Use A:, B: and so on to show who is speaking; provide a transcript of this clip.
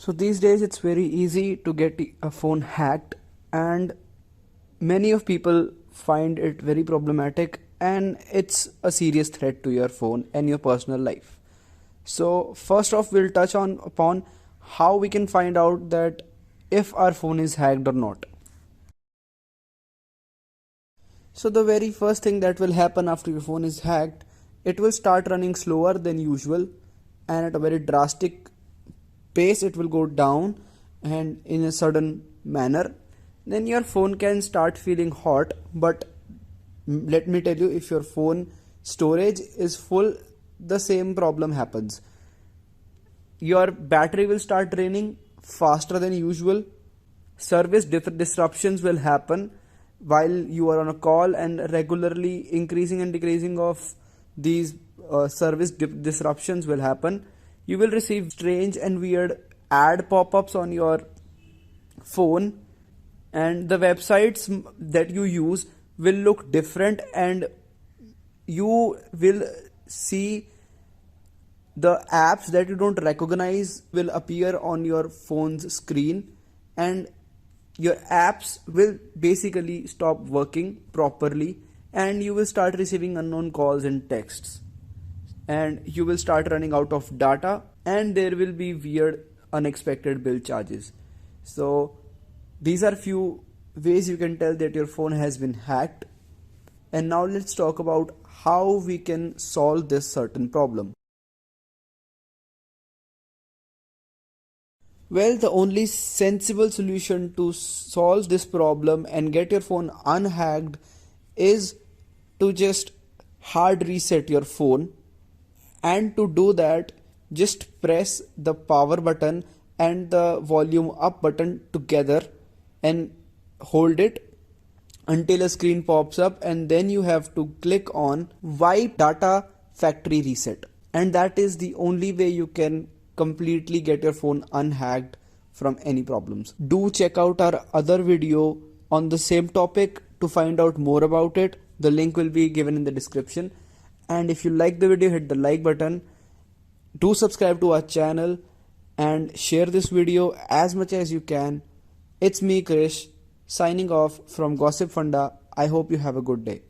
A: So these days it's very easy to get a phone hacked, and many of people find it very problematic, and it's a serious threat to your phone and your personal life. So first off, we'll touch on upon how we can find out that if our phone is hacked or not. So the very first thing that will happen after your phone is hacked, it will start running slower than usual, and at a very drastic pace it will go down and in a sudden manner. Then your phone can start feeling hot, but let me tell you, if your phone storage is full, the same problem happens. Your battery will start draining faster than usual. Service disruptions will happen while you are on a call, and regularly increasing and decreasing of these service disruptions will happen. You will receive strange and weird ad pop-ups on your phone, and the websites that you use will look different, and you will see the apps that you don't recognize will appear on your phone's screen, and your apps will basically stop working properly, and you will start receiving unknown calls and texts, and you will start running out of data, and there will be weird unexpected bill charges. So these are few ways you can tell that your phone has been hacked. And now let's talk about how we can solve this certain problem. Well, the only sensible solution to solve this problem and get your phone unhacked is to just hard reset your phone. And to do that, just press the power button and the volume up button together and hold it until a screen pops up, and then you have to click on wipe data factory reset, and that is the only way you can completely get your phone unhacked from any problems. Do check out our other video on the same topic to find out more about it. The link will be given in the description. And if you like the video, hit the like button. Do subscribe to our channel and share this video as much as you can. It's me, Krish, signing off from Gossipfunda. I hope you have a good day.